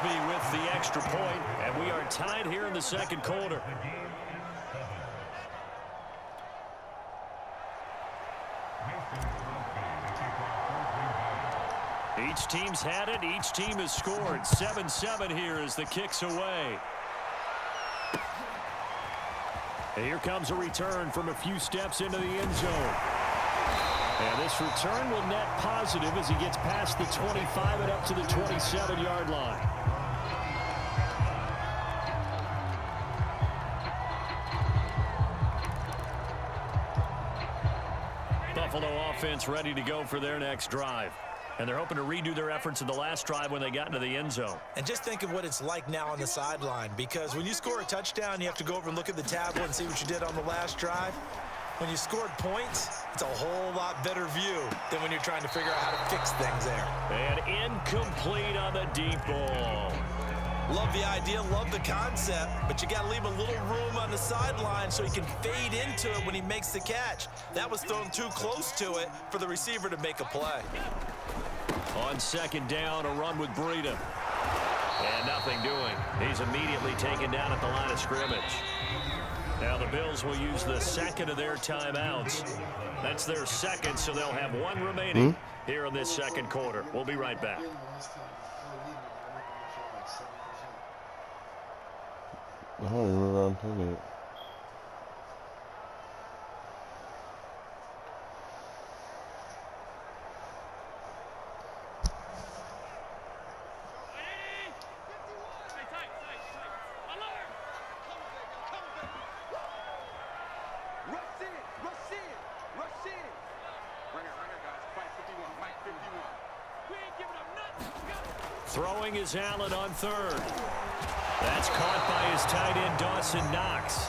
me with the extra point, and we are tied here in the second quarter. Each team's had it. Each team has scored. 7-7 here as the kick's away. And here comes a return from a few steps into the end zone. And this return will net positive as he gets past the 25 and up to the 27-yard line. Buffalo offense ready to go for their next drive. And they're hoping to redo their efforts in the last drive when they got into the end zone. And just think of what it's like now on the sideline, because when you score a touchdown, you have to go over and look at the tablet and see what you did on the last drive. When you scored points, it's a whole lot better view than when you're trying to figure out how to fix things there. And incomplete on the deep ball. Love the idea, love the concept, but you got to leave a little room on the sideline so he can fade into it when he makes the catch. That was thrown too close to it for the receiver to make a play. On second down, a run with Breida. And nothing doing. He's immediately taken down at the line of scrimmage. Now the Bills will use the second of their timeouts. That's their second, so they'll have one remaining here in this second quarter. We'll be right back. I don't even remember I'm taking it. Throwing is Allen on third. That's caught by his tight end, Dawson Knox.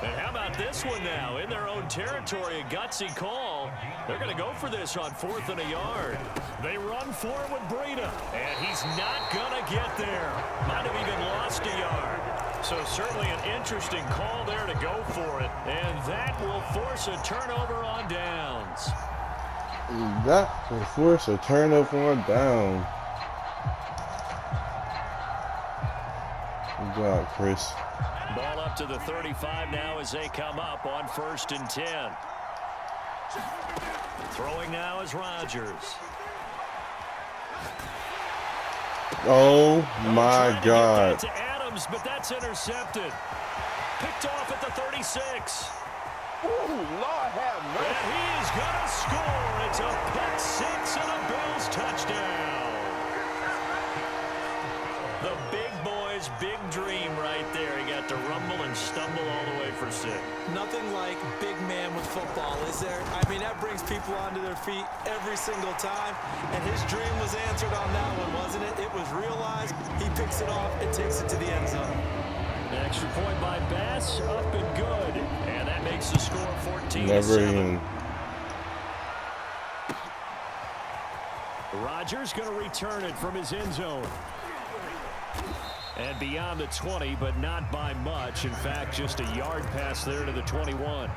And how about this one now? In their own territory, a gutsy call. They're going to go for this on 4th and a yard. They run for it with Breida, and he's not going to get there. Might have even lost a yard. So certainly an interesting call there to go for it, and that will force a turnover on downs. That will force a turnover on down. Good job, Chris. Ball up to the 35 now as they come up on 1st and 10. Throwing now is Rodgers. Oh my God. To Adams, but that's intercepted. Picked off at the 36. Ooh, Lord have mercy. And he is going to score. It's a pick six and a Bills touchdown. The big boy's big dream right there. He got to rumble and stumble all the way for 6. Nothing like big man with football, is there? I mean, that brings people onto their feet every single time. And his dream was answered on that one, wasn't it? It was realized. He picks it off and takes it to the end zone. Extra point by Bass, up and good. And that makes the score 14-7. Never even. Rodgers going to return it from his end zone. And beyond the 20, but not by much. In fact, just a yard pass there to the 21.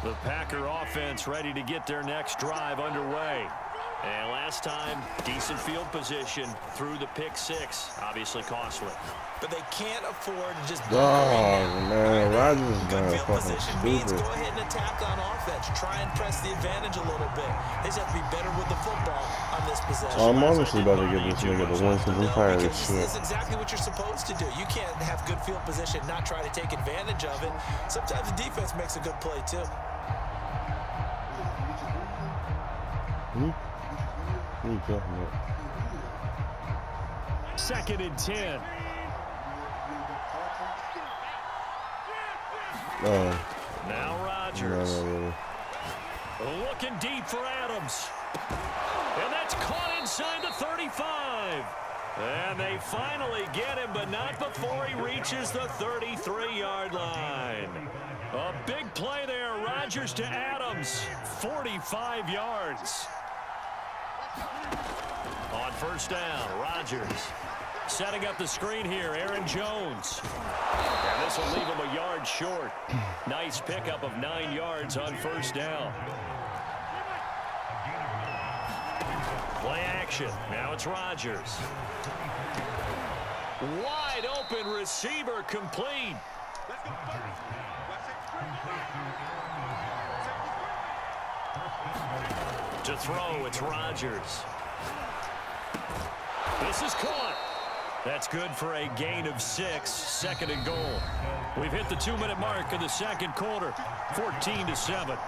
The Packer offense ready to get their next drive underway. And last time, decent field position through the pick 6. Obviously costly. But they can't afford to just... man, Rodgers is good going field fucking position means stupid. go ahead and attack on offense. Try and press the advantage a little bit. They just have to be better with the football on this possession. I'm honestly about to give this nigga the win because I'm tired of this shit. This is exactly what you're supposed to do. You can't have good field position, not try to take advantage of it. Sometimes the defense makes a good play, too. What are you talking about? 2nd and 10. Now Rodgers. No. Looking deep for Adams. And that's caught inside the 35. And they finally get him, but not before he reaches the 33-yard line. A big play there. Rodgers to Adams. 45 yards. On first down, Rodgers. Setting up the screen here, Aaron Jones. And this will leave him a yard short. Nice pickup of 9 yards on first down. Play action. Now it's Rodgers. Wide open receiver complete. To throw, it's Rodgers. This is caught. That's good for a gain of 6, second and goal. We've hit the 2-minute mark of the second quarter, 14-7.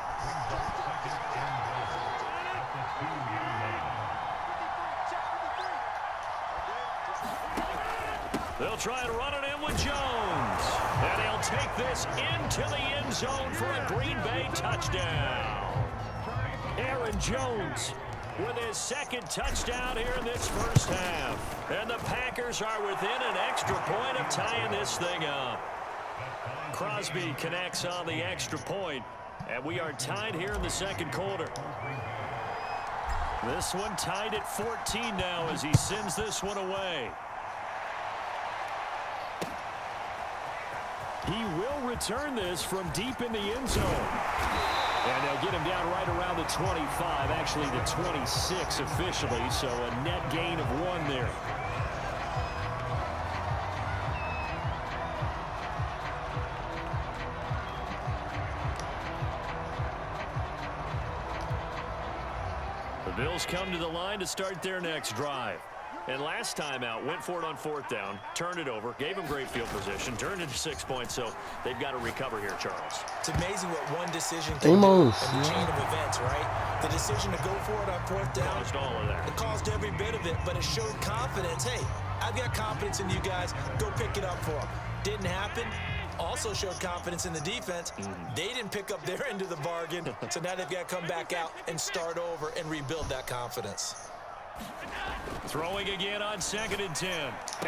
They'll try to run it in with Jones. And he'll take this into the end zone for a Green Bay touchdown. Aaron Jones with his second touchdown here in this first half. And the Packers are within an extra point of tying this thing up. Crosby connects on the extra point, and we are tied here in the second quarter. This one tied at 14 now as he sends this one away. He will return this from deep in the end zone. And they'll get him down right around the 25, actually the 26 officially, so a net gain of 1 there. The Bills come to the line to start their next drive. And last time out, went for it on fourth down, turned it over, gave him great field position, turned it to 6 points, so they've got to recover here, Charles. It's amazing what one decision can do in the chain of events, right? The decision to go for it on fourth down, caused all of that. It caused every bit of it, but it showed confidence. Hey, I've got confidence in you guys. Go pick it up for them. Didn't happen. Also showed confidence in the defense. They didn't pick up their end of the bargain, so now they've got to come back out and start over and rebuild that confidence. Throwing again on 2nd and 10.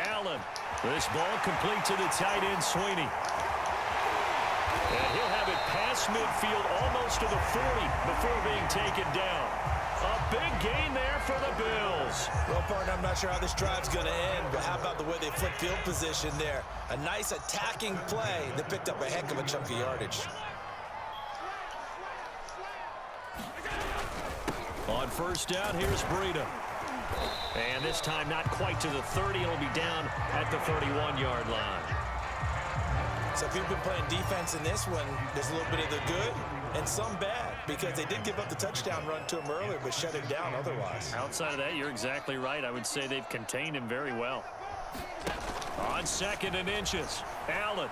Allen. This ball complete to the tight end, Sweeney. And he'll have it past midfield almost to the 40 before being taken down. A big gain there for the Bills. Well, partner, I'm not sure how this drive's going to end, but how about the way they flip field position there? A nice attacking play that picked up a heck of a chunk of yardage. On first down, here's Breida. And this time not quite to the 30. It'll be down at the 31-yard line. So if you've been playing defense in this one, there's a little bit of the good and some bad, because they did give up the touchdown run to him earlier, but shut him down otherwise. Outside of that, you're exactly right. I would say they've contained him very well. On 2nd and inches, Allen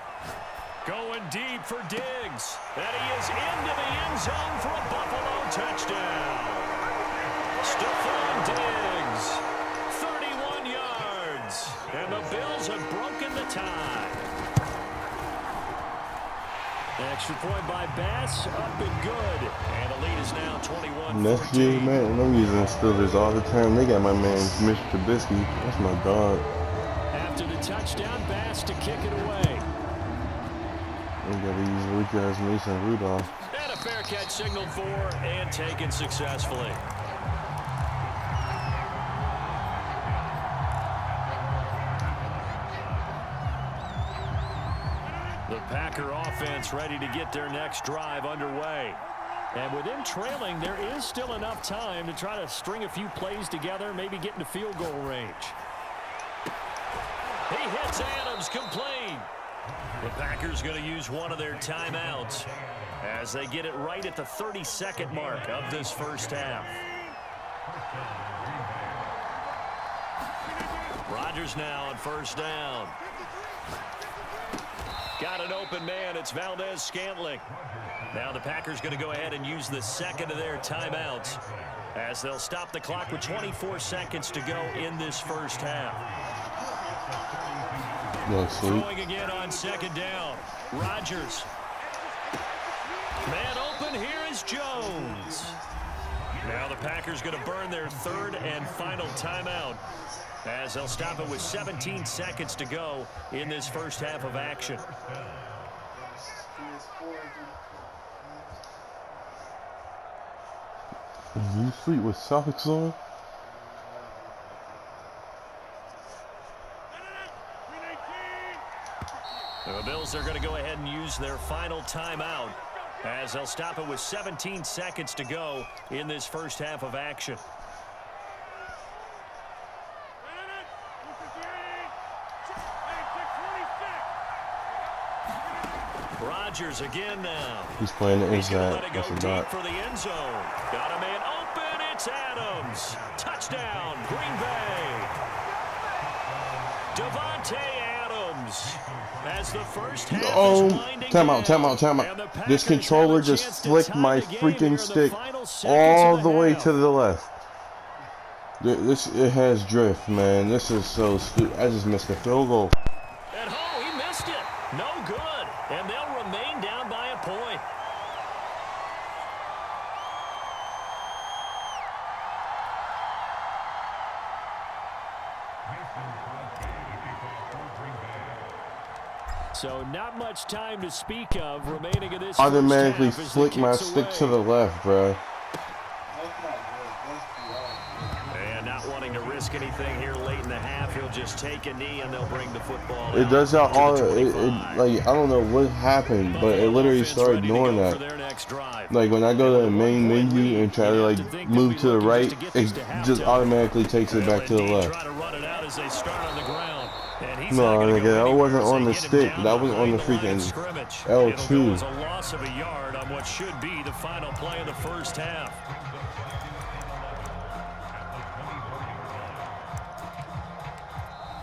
going deep for Diggs. And he is into the end zone for a Buffalo touchdown. Stephon Diggs, 31 yards, and the Bills have broken the tie. The extra point by Bass, up and good, and the lead is now 21-14. Next year, man, I'm using Steelers all the time. They got my man, Mr. Trubisky. That's my dog. After the touchdown, Bass to kick it away. They gotta use weak-ass Mason Rudolph. And a fair catch signaled for and taken successfully. The Packer offense ready to get their next drive underway. And with them trailing, there is still enough time to try to string a few plays together, maybe get into field goal range. He hits Adams complete. The Packers going to use one of their timeouts as they get it right at the 30-second mark of this first half. Rodgers now on first down. Got an open man. It's Valdez-Scantling. Now the Packers going to go ahead and use the second of their timeouts as they'll stop the clock with 24 seconds to go in this first half. Throwing again on 2nd down. Rodgers. Man open. Here is Jones. Now the Packers going to burn their third and final timeout as they'll stop it with 17 seconds to go in this first half of action. You sleep with socks on? as they're going to go ahead and use their final timeout, as they'll stop it with 17 seconds to go in this first half of action. Rodgers again now. He's playing the He's going to inside. let it go That's a deep dot. for the end zone. Got a man open. It's Adams. Touchdown, Green Bay. Devontae Adams as the first half is winding down. Timeout. This controller just flicked my freaking stick all the way to the left. It has drift, man. This is so stupid. I just missed the field goal. And he missed it. No good. And they'll remain down by a point. So not much time to speak of remaining in this Automatically first half as flick it my kicks stick away. to the left, bro. And not wanting to risk anything here late in the half, he'll just take a knee and they'll bring the football It out does that to all. the Like, 25. I don't know what happened, but it literally started doing that. Like when I go to the main menu and try to like move to the right, it just automatically takes it back to the left. No, nigga, that wasn't on the stick. That was on the freaking L2. It was a loss of a yard on what should be the final play of the first half.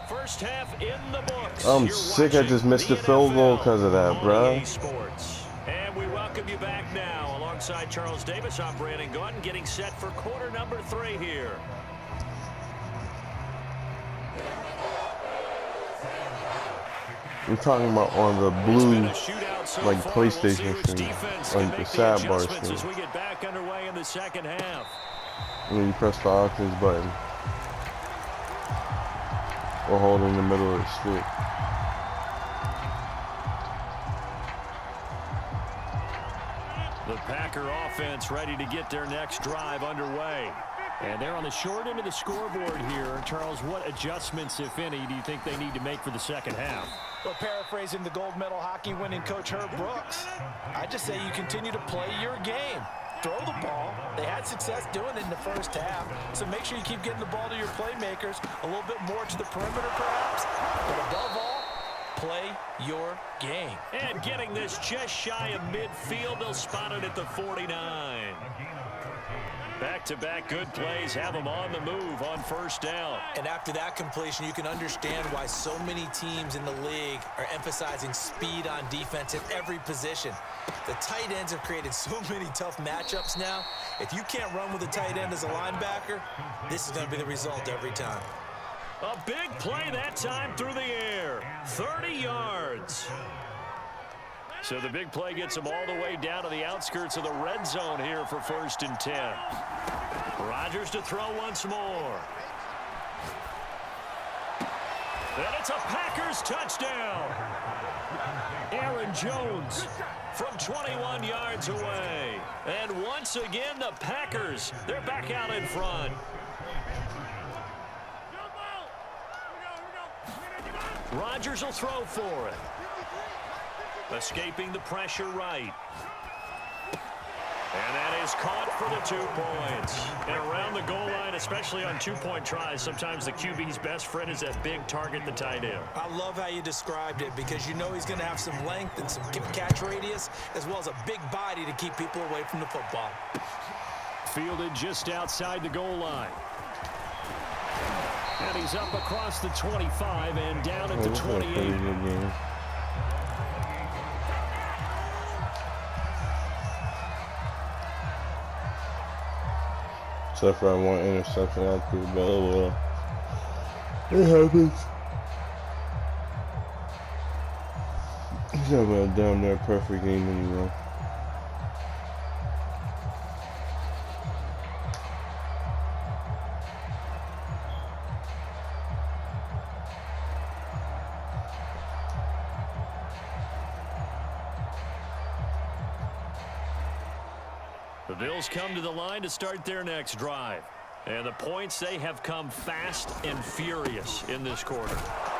First half in the books. I'm You're sick. I watching just missed the the field goal NFL because of that, on bro. EA Sports. And we welcome you back now alongside Charles Davis. I'm Brandon Gordon, getting set for quarter number 3 here. I'm talking about on the blue, like PlayStation thing, like the sidebar thing. As we get back underway in the second half. When you press the options button or hold in the middle of the stick. The Packer offense ready to get their next drive underway. And they're on the short end of the scoreboard here. Charles, what adjustments, if any, do you think they need to make for the second half? Well, paraphrasing the gold medal hockey winning coach Herb Brooks, I just say you continue to play your game. Throw the ball. They had success doing it in the first half, so make sure you keep getting the ball to your playmakers, a little bit more to the perimeter perhaps, but above all, play your game. And getting this just shy of midfield, they'll spot it at the 49. Back-to-back good plays have them on the move on first down. And after that completion, you can understand why so many teams in the league are emphasizing speed on defense at every position. The tight ends have created so many tough matchups now. If you can't run with a tight end as a linebacker, this is going to be the result every time. A big play that time through the air. 30 yards. So the big play gets them all the way down to the outskirts of the red zone here for 1st and 10. Rodgers to throw once more. And it's a Packers touchdown. Aaron Jones from 21 yards away. And once again, the Packers, they're back out in front. Rodgers will throw for it. Escaping the pressure right. And that is caught for the 2 points. And around the goal line, especially on two-point tries, sometimes the QB's best friend is that big target, the tight end. I love how you described it because you know he's going to have some length and some catch radius as well as a big body to keep people away from the football. Fielded just outside the goal line. And he's up across the 25 and down at the 28. Except for I want interception out there, but oh well. It happens. He's not a damn near perfect game anymore. The Bills come to the line to start their next drive. And the points, they have come fast and furious in this quarter.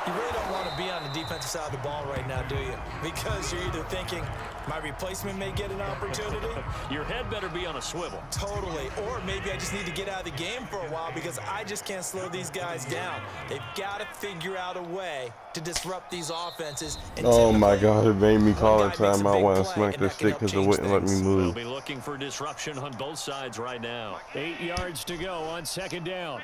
You really don't want to be on the defensive side of the ball right now, do you? Because you're either thinking, my replacement may get an opportunity. Your head better be on a swivel. Totally. Or maybe I just need to get out of the game for a while because I just can't slow these guys down. They've got to figure out a way to disrupt these offenses. And oh my God, it made me call a timeout when I smacked the stick because it wouldn't let me move. They'll be looking for disruption on both sides right now. 8 yards to go on second down.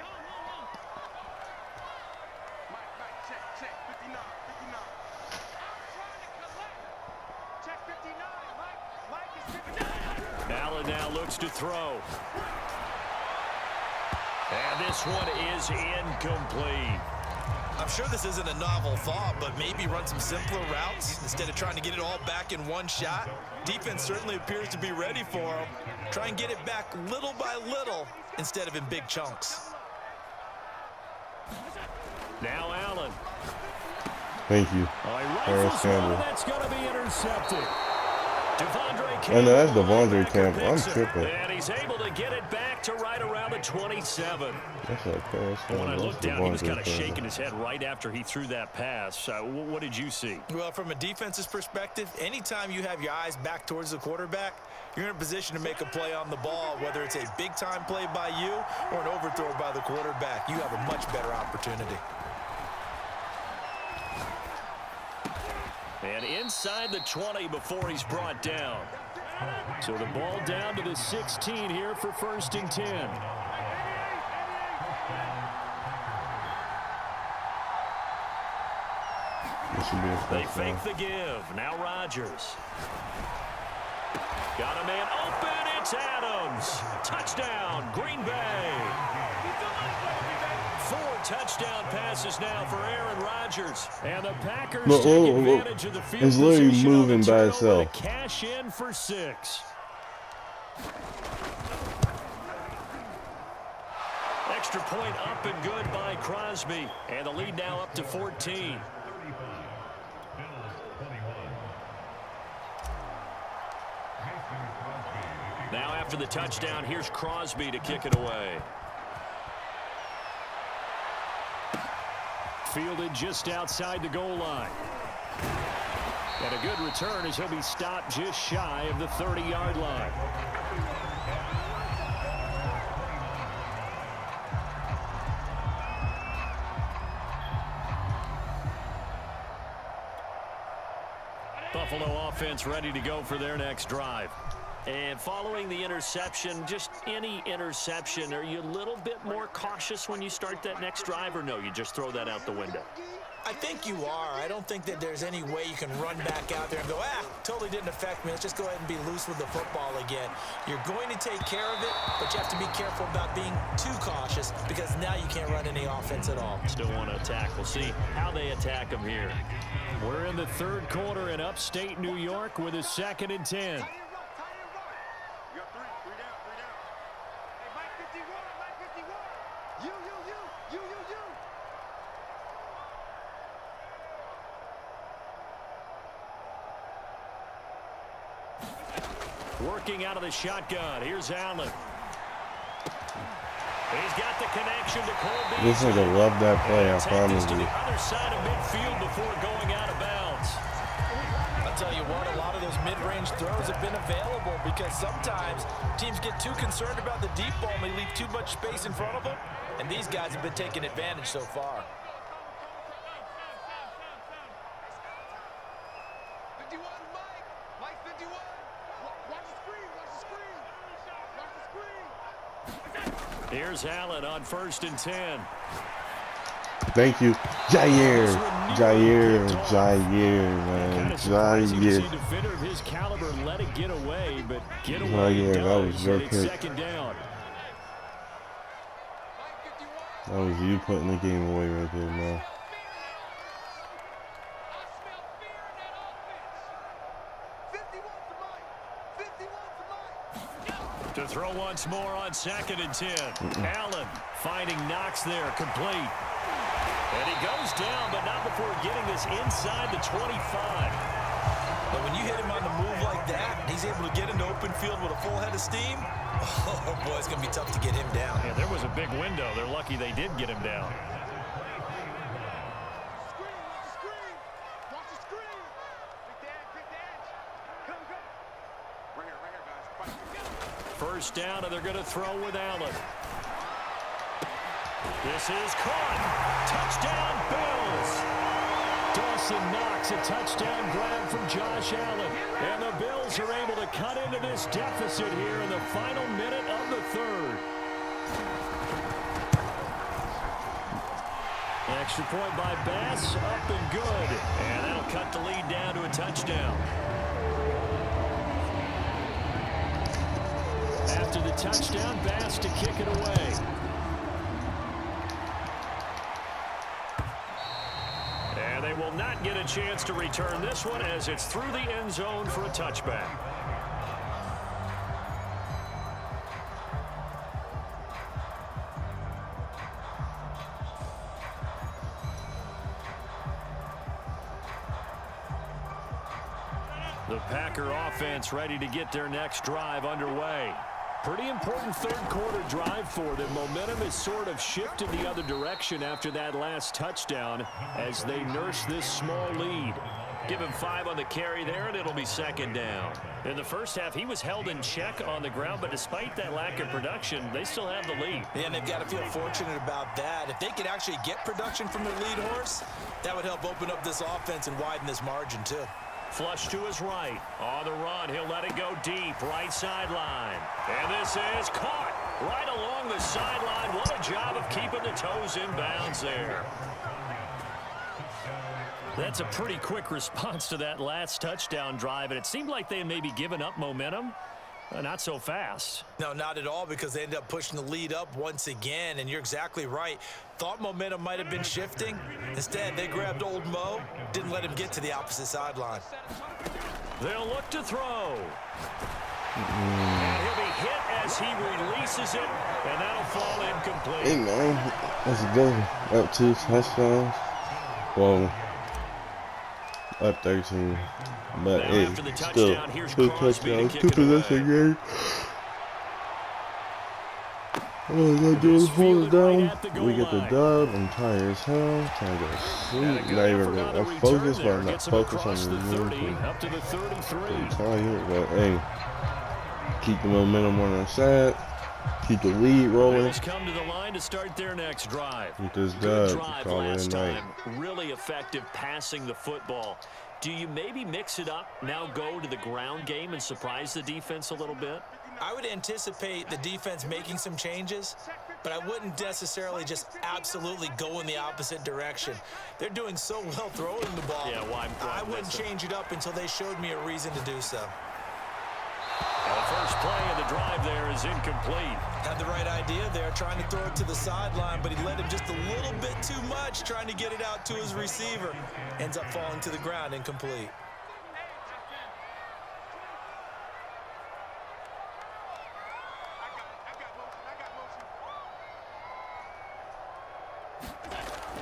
Allen now looks to throw. And this one is incomplete. I'm sure this isn't a novel thought, but maybe run some simpler routes instead of trying to get it all back in one shot. Defense certainly appears to be ready for him. Try and get it back little by little instead of in big chunks. Now Allen. Thank you. That's going to be intercepted. I know that's Devondre Campbell. I'm tripping. And he's able to get it back to right around the 27. That's okay. When I looked down, he was kind of shaking his head right after he threw that pass. What did you see? Well, from a defense's perspective, anytime you have your eyes back towards the quarterback, you're in a position to make a play on the ball, whether it's a big-time play by you or an overthrow by the quarterback. You have a much better opportunity. And inside the 20 before he's brought down. So the ball down to the 16 here for 1st and 10. They fake the give. Now Rodgers. Got a man open. It's Adams. Touchdown, Green Bay. 4 touchdown passes now for Aaron Rodgers. And the Packers take advantage of the field it's literally position moving by to itself. cash in for 6. Extra point up and good by Crosby. And the lead now up to 14. Now after the touchdown, here's Crosby to kick it away. Fielded just outside the goal line. And a good return as he'll be stopped just shy of the 30-yard line. Buffalo offense ready to go for their next drive. And following the interception, just any interception, are you a little bit more cautious when you start that next drive, or no, you just throw that out the window? I think you are. I don't think that there's any way you can run back out there and go, totally didn't affect me. Let's just go ahead and be loose with the football again. You're going to take care of it, but you have to be careful about being too cautious because now you can't run any offense at all. Still want to attack. We'll see how they attack them here. We're in the 3rd quarter in upstate New York with a 2nd and 10. Working out of the shotgun. Here's Allen. He's got the connection to Colby. This nigga loved that play, I promise to you. the other side of midfield before going out of bounds. I'll tell you what, a lot of those mid-range throws have been available because sometimes teams get too concerned about the deep ball and they leave too much space in front of them, and these guys have been taking advantage so far. Here's Allen on 1st and 10. Thank you. Jair, man. Jair. Defender of his caliber let it get away, but get away. Jair, that was your pick. 2nd down. That was you putting the game away right there, man. To throw once more on 2nd and 10. Allen finding Knox there, complete. And he goes down, but not before getting this inside the 25. But when you hit him on the move like that, he's able to get into open field with a full head of steam. Oh, boy, it's going to be tough to get him down. Yeah, there was a big window. They're lucky they did get him down. First down, and they're going to throw with Allen. This is caught. Touchdown, Bills. Dawson Knox, a touchdown grab from Josh Allen. And the Bills are able to cut into this deficit here in the final minute of the third. Extra point by Bass, up and good. And that'll cut the lead down to a touchdown. After the touchdown, Bass to kick it away. And they will not get a chance to return this one as it's through the end zone for a touchback. The Packer offense ready to get their next drive underway. Pretty important third quarter drive for them. Momentum has sort of shifted the other direction after that last touchdown as they nurse this small lead. Give him 5 on the carry there, and it'll be second down. In the first half, he was held in check on the ground, but despite that lack of production, they still have the lead. Yeah, and they've got to feel fortunate about that. If they could actually get production from their lead horse, that would help open up this offense and widen this margin too. Flush to his right. On the run, he'll let it go deep. Right sideline. And this is caught right along the sideline. What a job of keeping the toes in bounds there. That's a pretty quick response to that last touchdown drive, and it seemed like they had maybe given up momentum. Not so fast. No, not at all, because they ended up pushing the lead up once again, and you're exactly right. Thought momentum might have been shifting. Instead, they grabbed old Mo, didn't let him get to the opposite sideline. They'll look to throw. And he'll be hit as he releases it, and that'll fall incomplete. Hey, man, that's good. Up 2 touchdowns. Well, up 13. But now hey, after the still touchdown, here's 2 Crosby to touchdowns, kick 2 it possession away. game. All we gotta do is hold it down. We get the dub. I'm tired as hell. Trying to go to sleep. Not even gonna focus, but I'm not focused on the movie. Up to the 33. I'm tired, but hey, keep the momentum on our side. Keep the lead rolling. Bills come to the line to start their next drive. With this Good dub, drive call it last a night. time. Really effective passing the football. Do you maybe mix it up, now go to the ground game and surprise the defense a little bit? I would anticipate the defense making some changes, but I wouldn't necessarily just absolutely go in the opposite direction. They're doing so well throwing the ball. Yeah, well, I wouldn't change it up until they showed me a reason to do so. The first play of the drive there is incomplete. Had the right idea there, trying to throw it to the sideline, but he led him just a little bit too much, trying to get it out to his receiver. Ends up falling to the ground, incomplete.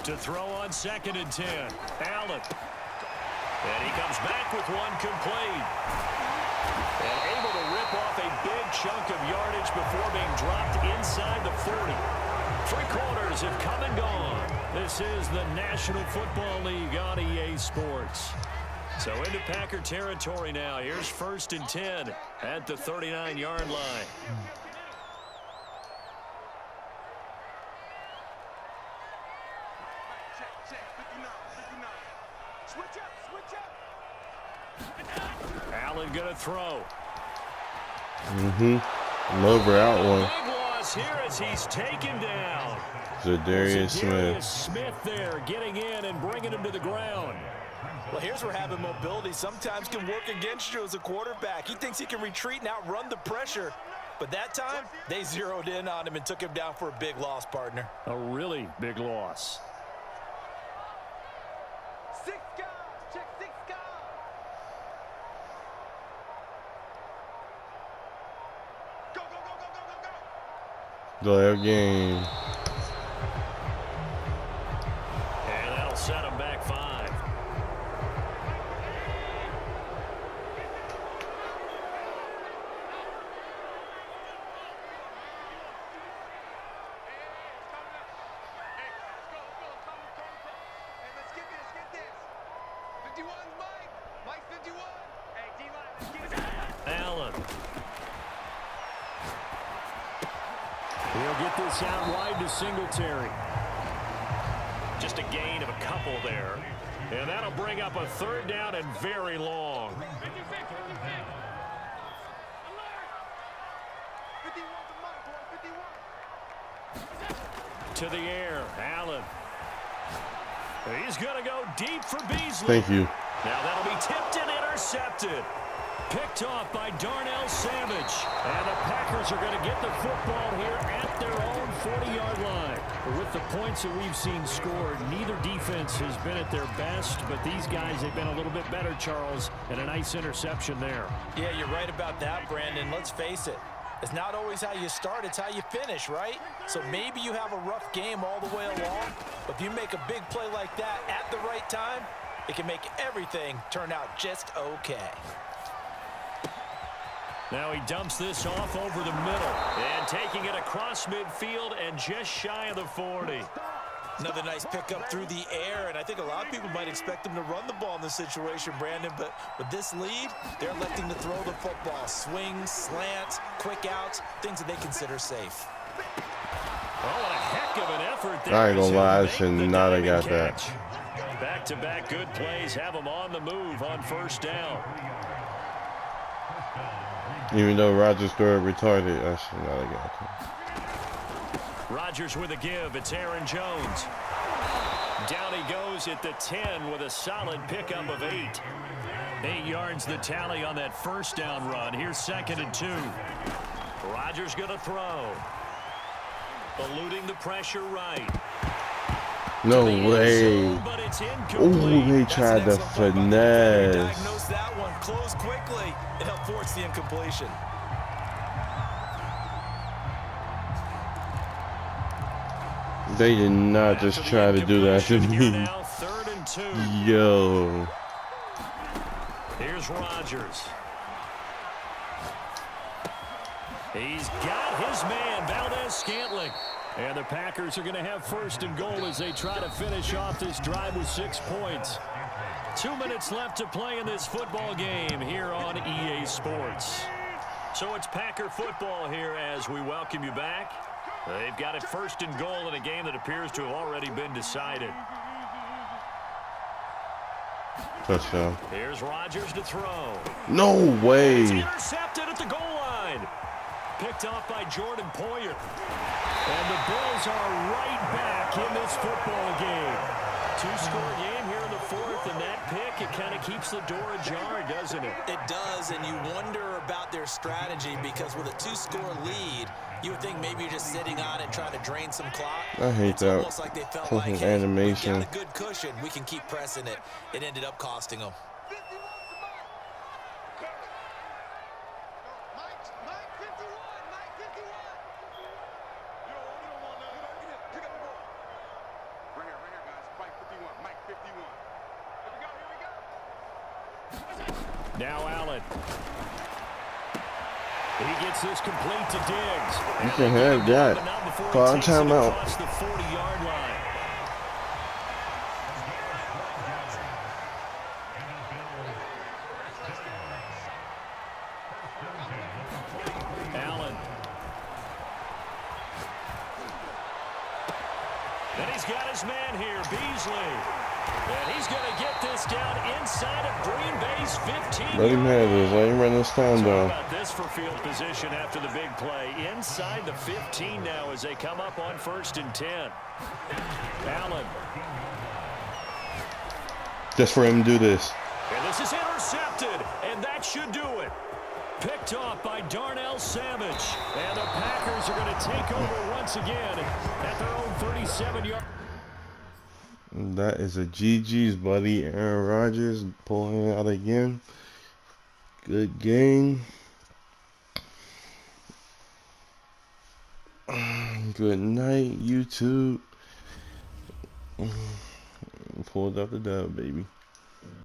To throw on 2nd and 10. Allen. And he comes back with one complete. And able to rip off a big chunk of yardage before being dropped inside the 40. 3 quarters have come and gone. This is the National Football League on EA Sports. So into Packer territory now. Here's 1st and 10 at the 39-yard line. Allen gonna throw. Lover out one. Big loss here as he's taken down. Zadarius Smith there getting in and bringing him to the ground. Well, here's where having mobility sometimes can work against you as a quarterback. He thinks he can retreat and outrun the pressure. But that time, they zeroed in on him and took him down for a big loss, partner. A really big loss. 6 guys. Check 6 guys. Go, go, go, go, go, go, go. Glad game. And that'll set him back 5. He'll get this out wide to Singletary. Just a gain of a couple there. And that'll bring up a third down and very long. To the air, Allen. He's going to go deep for Beasley. Thank you. Now that'll be tipped and intercepted. Picked off by Darnell Savage. And the Packers are going to get the football here at their own 40-yard line. With the points that we've seen scored, neither defense has been at their best, but these guys have been a little bit better, Charles, and a nice interception there. Yeah, you're right about that, Brandon. Let's face it. It's not always how you start, it's how you finish, right? So maybe you have a rough game all the way along, but if you make a big play like that at the right time, it can make everything turn out just okay. Now he dumps this off over the middle and taking it across midfield and just shy of the 40. Another nice pickup through the air, and I think a lot of people might expect him to run the ball in this situation, Brandon, but with this lead, they're electing to throw the football. Swings, slants, quick outs, things that they consider safe. Oh, a heck of an effort there. I ain't gonna lie, I should not have got that. Back-to-back good plays have them on the move on first down. Even though Rodgers threw it retarded, I should not have got that. Rodgers with a give. It's Aaron Jones. Down he goes at the 10 with a solid pickup of 8. 8 yards the tally on that first down run. Here's 2nd and 2. Rodgers going to throw. Eluding the pressure right. No way. Oh, they tried to finesse. Diagnose that one. Close quickly. It helped force the incompletion. They did not just try to do that to me. Now, 3rd and 2. Yo. Here's Rodgers. He's got his man, Valdez-Scantling. And the Packers are going to have 1st and goal as they try to finish off this drive with 6 points. 2 minutes left to play in this football game here on EA Sports. So it's Packer football here as we welcome you back. They've got it 1st and goal in a game that appears to have already been decided. Touchdown. Here's Rodgers to throw. No way. It's intercepted at the goal line. Picked off by Jordan Poyer. And the Bills are right back in this football game. 2-score game here in the 4th, and that pick, it kind of keeps the door ajar, doesn't it? It does, and you wonder about their strategy because with a 2-score lead, you would think maybe you're just sitting on it trying to drain some clock. I hate it's that. Almost like they felt like, hey, animation. we've got a good cushion. We can keep pressing it. It ended up costing them. Now Allen. He gets this complete to Diggs. You can have that. Call timeout. Across the 40-yard line. Allen. And he's got his man here, Beasley. And he's going to get this down inside of Green Bay's 15. Let him have this. Let him run this time So down. how about this for field position after the big play? Inside the 15 now as they come up on 1st and 10. Allen. Just for him to do this. And this is intercepted, and that should do it. Picked off by Darnell Savage. And the Packers are going to take over once again at their own 37-yard. That is a GG's, buddy. Aaron Rodgers pulling it out again. Good game. Good night, YouTube. Pulled out the dub, baby.